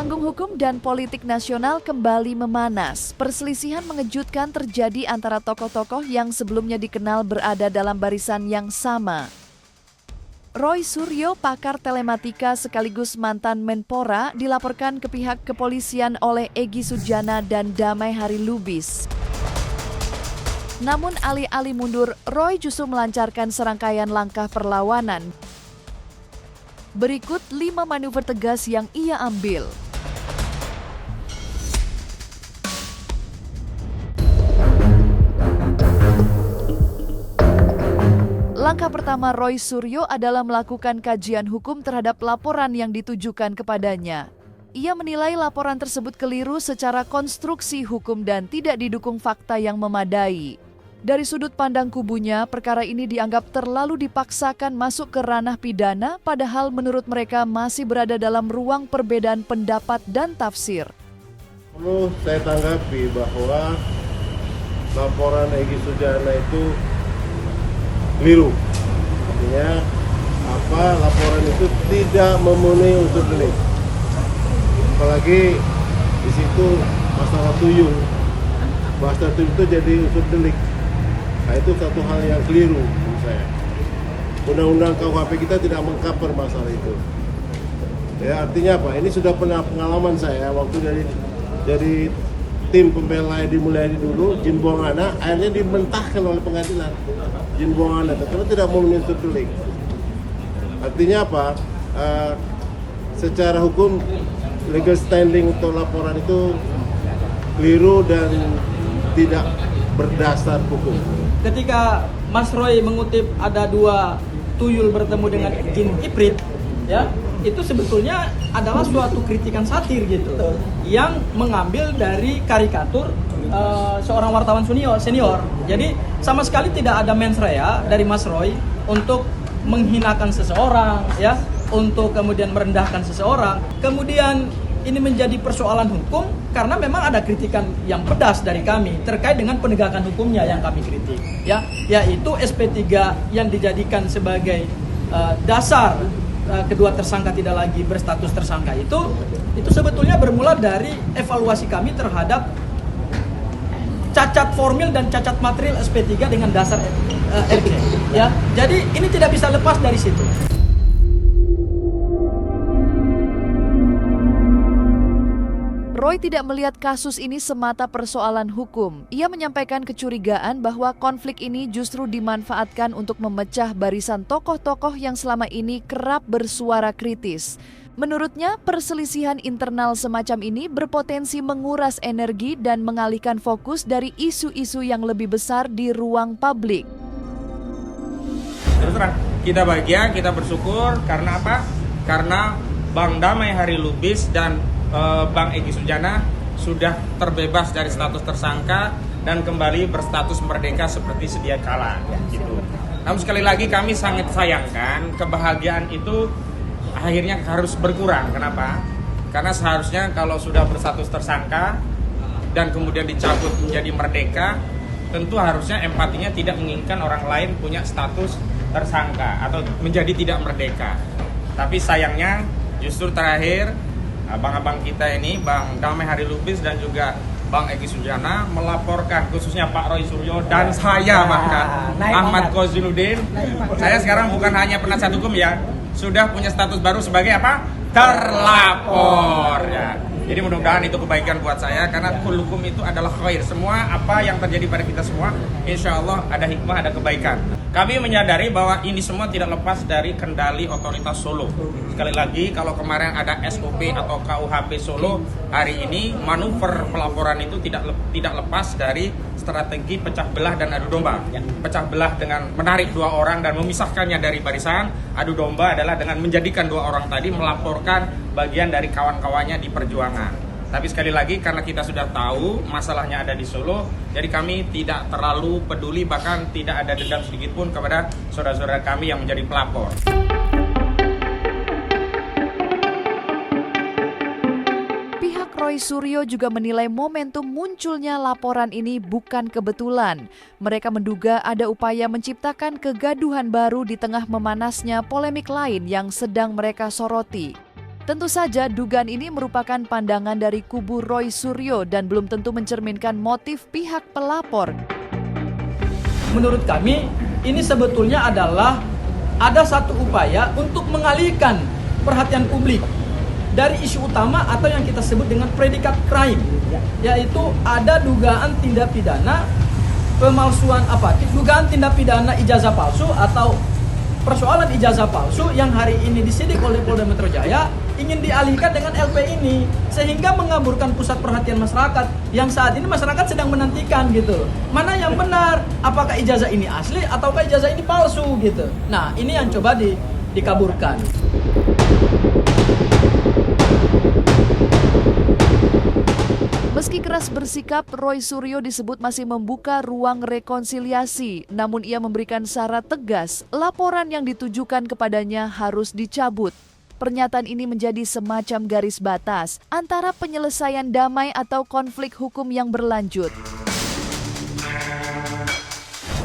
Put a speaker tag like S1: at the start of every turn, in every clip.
S1: Panggung hukum dan politik nasional kembali memanas. Perselisihan mengejutkan terjadi antara tokoh-tokoh yang sebelumnya dikenal berada dalam barisan yang sama. Roy Suryo, pakar telematika sekaligus mantan Menpora, dilaporkan ke pihak kepolisian oleh Egy Sujana dan Damai Hari Lubis. Namun alih-alih mundur, Roy justru melancarkan serangkaian langkah perlawanan. Berikut 5 manuver tegas yang ia ambil. Langkah pertama Roy Suryo adalah melakukan kajian hukum terhadap laporan yang ditujukan kepadanya. Ia menilai laporan tersebut keliru secara konstruksi hukum dan tidak didukung fakta yang memadai. Dari sudut pandang kubunya, perkara ini dianggap terlalu dipaksakan masuk ke ranah pidana, padahal menurut mereka masih berada dalam ruang perbedaan pendapat dan tafsir.
S2: Perlu saya tanggapi bahwa laporan Egy Sujana itu keliru. Artinya laporan itu tidak memenuhi unsur delik. Apalagi di situ masalah tuyul. Bahasa tuyul itu jadi unsur delik. Nah, itu satu hal yang keliru menurut saya. Undang-undang KUHP kita tidak mengcover masalah itu. Ya, artinya apa? Ini sudah pernah pengalaman saya waktu dari tim pembela Edi Mulyadi dulu, Jin buang anak, akhirnya dimentahkan oleh pengadilan. Jin buang anak, karena tidak memenuhi unsur delik. Artinya apa? Secara hukum, legal standing untuk laporan itu keliru dan tidak berdasar hukum.
S3: Ketika Mas Roy mengutip ada 2 tuyul bertemu dengan jin iprit, ya, itu sebetulnya adalah suatu kritikan satir gitu, yang mengambil dari karikatur seorang wartawan senior. Jadi sama sekali tidak ada mens rea dari Mas Roy untuk menghinakan seseorang, ya, untuk kemudian merendahkan seseorang. Kemudian ini menjadi persoalan hukum karena memang ada kritikan yang pedas dari kami terkait dengan penegakan hukumnya yang kami kritik, ya, yaitu SP3 yang dijadikan sebagai dasar kedua tersangka tidak lagi berstatus tersangka itu sebetulnya bermula dari evaluasi kami terhadap cacat formil dan cacat material SP3 dengan dasar RC, ya. Jadi ini tidak bisa lepas dari situ.
S1: Roy tidak melihat kasus ini semata persoalan hukum. Ia menyampaikan kecurigaan bahwa konflik ini justru dimanfaatkan untuk memecah barisan tokoh-tokoh yang selama ini kerap bersuara kritis. Menurutnya, perselisihan internal semacam ini berpotensi menguras energi dan mengalihkan fokus dari isu-isu yang lebih besar di ruang publik.
S4: Terus terang, kita bahagia, kita bersyukur karena apa? Karena Bang Damai Hari Lubis dan Bang Egy Sujana sudah terbebas dari status tersangka dan kembali berstatus merdeka seperti sedia kala, gitu. Namun sekali lagi kami sangat sayangkan kebahagiaan itu akhirnya harus berkurang. Kenapa? Karena seharusnya kalau sudah berstatus tersangka dan kemudian dicabut menjadi merdeka, tentu harusnya empatinya tidak menginginkan orang lain punya status tersangka atau menjadi tidak merdeka. Tapi sayangnya justru terakhir abang-abang kita ini, Bang Damai Hari Lubis dan juga Bang Egy Sujana melaporkan, khususnya Pak Roy Suryo dan saya bahkan Ahmad Koziludin. Saya sekarang bukan hanya penasihat hukum, ya, sudah punya status baru sebagai apa? Terlapor, ya. Jadi mudah-mudahan itu kebaikan buat saya karena hukum itu adalah khair. Semua apa yang terjadi pada kita semua, insya Allah ada hikmah, ada kebaikan. Kami menyadari bahwa ini semua tidak lepas dari kendali otoritas Solo. Sekali lagi, kalau kemarin ada SOP atau KUHP Solo, hari ini manuver pelaporan itu tidak lepas dari strategi pecah belah dan adu domba. Pecah belah dengan menarik 2 orang dan memisahkannya dari barisan. Adu domba adalah dengan menjadikan 2 orang tadi melaporkan bagian dari kawan-kawannya di perjuangan. Tapi sekali lagi, karena kita sudah tahu masalahnya ada di Solo, jadi kami tidak terlalu peduli, bahkan tidak ada dendam sedikit pun kepada saudara-saudara kami yang menjadi pelapor.
S1: Pihak Roy Suryo juga menilai momentum munculnya laporan ini bukan kebetulan. Mereka menduga ada upaya menciptakan kegaduhan baru di tengah memanasnya polemik lain yang sedang mereka soroti. Tentu saja dugaan ini merupakan pandangan dari kubu Roy Suryo dan belum tentu mencerminkan motif pihak pelapor.
S3: Menurut kami, ini sebetulnya adalah ada satu upaya untuk mengalihkan perhatian publik dari isu utama atau yang kita sebut dengan predikat crime, yaitu ada dugaan tindak pidana pemalsuan dugaan tindak pidana ijazah palsu atau persoalan ijazah palsu yang hari ini disidik oleh Polda Metro Jaya ingin dialihkan dengan LP ini, sehingga mengaburkan pusat perhatian masyarakat yang saat ini masyarakat sedang menantikan gitu. Mana yang benar? Apakah ijazah ini asli ataukah ijazah ini palsu gitu. Nah, ini yang coba dikaburkan.
S1: Meski keras bersikap, Roy Suryo disebut masih membuka ruang rekonsiliasi. Namun ia memberikan syarat tegas, laporan yang ditujukan kepadanya harus dicabut. Pernyataan ini menjadi semacam garis batas antara penyelesaian damai atau konflik hukum yang berlanjut.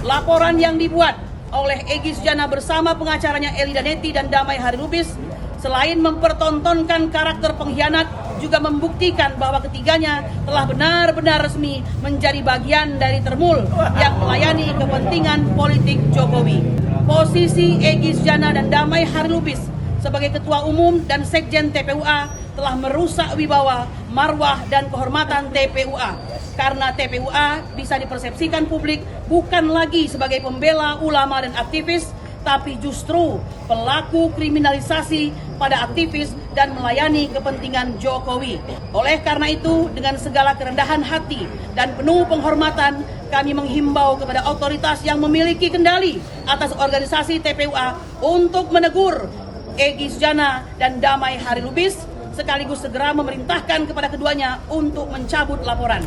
S5: Laporan yang dibuat oleh Egy Sujana bersama pengacaranya Eli Daneti dan Damai Harilubis selain mempertontonkan karakter pengkhianat, juga membuktikan bahwa ketiganya telah benar-benar resmi menjadi bagian dari Termul yang melayani kepentingan politik Jokowi. Posisi Egy Sujana dan Damai Harilubis sebagai Ketua Umum dan Sekjen TPUA telah merusak wibawa, marwah, dan kehormatan TPUA. Karena TPUA bisa dipersepsikan publik bukan lagi sebagai pembela ulama dan aktivis, tapi justru pelaku kriminalisasi pada aktivis dan melayani kepentingan Jokowi. Oleh karena itu, dengan segala kerendahan hati dan penuh penghormatan, kami menghimbau kepada otoritas yang memiliki kendali atas organisasi TPUA untuk menegur Egy Sujana dan Damai Harilubis, sekaligus segera memerintahkan kepada keduanya untuk mencabut laporan.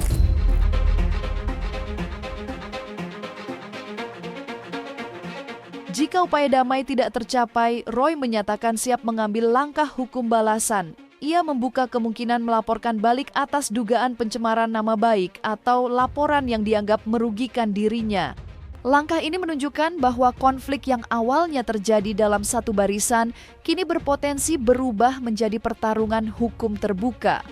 S1: Jika upaya damai tidak tercapai, Roy menyatakan siap mengambil langkah hukum balasan. Ia membuka kemungkinan melaporkan balik atas dugaan pencemaran nama baik atau laporan yang dianggap merugikan dirinya. Langkah ini menunjukkan bahwa konflik yang awalnya terjadi dalam satu barisan kini berpotensi berubah menjadi pertarungan hukum terbuka.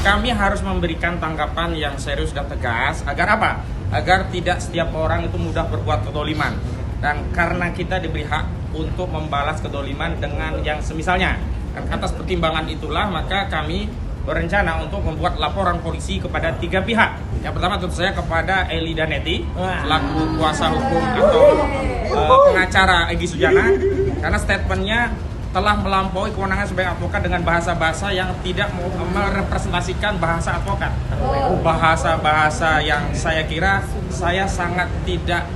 S4: Kami harus memberikan tanggapan yang serius dan tegas agar apa? Agar tidak setiap orang itu mudah berbuat kedoliman. Dan karena kita diberi hak untuk membalas kedoliman dengan yang semisalnya. Dan atas pertimbangan itulah maka kami berencana untuk membuat laporan polisi kepada 3 pihak. Yang pertama tentu saya kepada Eli Daneti selaku kuasa hukum atau pengacara Egy Sujana, karena statementnya telah melampaui kewenangan sebagai advokat dengan bahasa-bahasa yang tidak merepresentasikan bahasa advokat. Bahasa-bahasa yang saya kira saya sangat tidak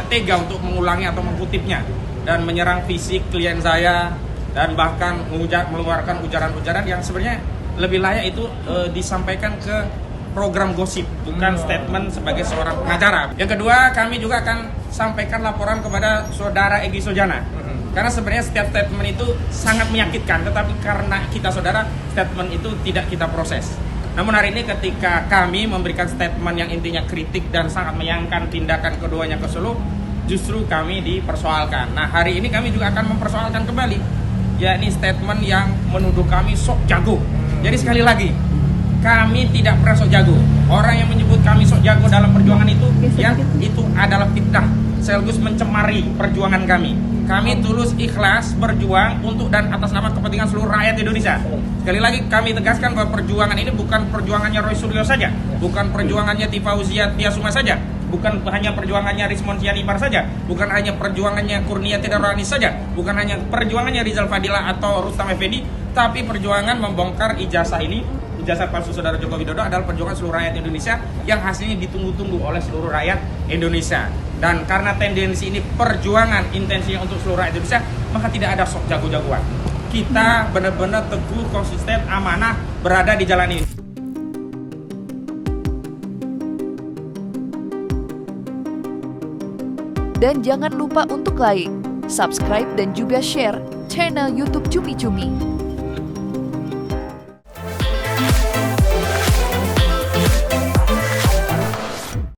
S4: tega untuk mengulangi atau mengutipnya dan menyerang fisik klien saya dan bahkan mengeluarkan ujaran-ujaran yang sebenarnya lebih layak itu disampaikan ke program gosip, bukan statement sebagai seorang pengacara. Yang kedua, kami juga akan sampaikan laporan kepada saudara Egy Sujana. Karena sebenarnya setiap statement itu sangat menyakitkan, tetapi karena kita saudara, statement itu tidak kita proses. Namun hari ini ketika kami memberikan statement yang intinya kritik dan sangat menyayangkan tindakan keduanya ke Solo, justru kami dipersoalkan. Nah, hari ini kami juga akan mempersoalkan kembali, yakni statement yang menuduh kami sok jago. Jadi sekali lagi, kami tidak pernah sok jago. Orang yang menyebut kami sok jago dalam perjuangan itu adalah fitnah, sekaligus mencemari perjuangan kami. Kami tulus ikhlas berjuang untuk dan atas nama kepentingan seluruh rakyat Indonesia. Sekali lagi kami tegaskan bahwa perjuangan ini bukan perjuangannya Roy Suryo saja, bukan perjuangannya Fauzia Tiasuma saja, bukan hanya perjuangannya Rismon Sianibar saja, bukan hanya perjuangannya Kurnia Nurani saja, bukan hanya perjuangannya Rizal Fadila atau Rustam Effendi, tapi perjuangan membongkar ijazah palsu saudara Joko Widodo adalah perjuangan seluruh rakyat Indonesia yang hasilnya ditunggu-tunggu oleh seluruh rakyat Indonesia. Dan karena tendensi ini perjuangan intensinya untuk seluruh rakyat Indonesia, maka tidak ada sok jago-jagoan. Kita benar-benar teguh, konsisten, amanah berada di jalan ini.
S1: Dan jangan lupa untuk like, subscribe, dan juga share channel YouTube Cumi Cumi.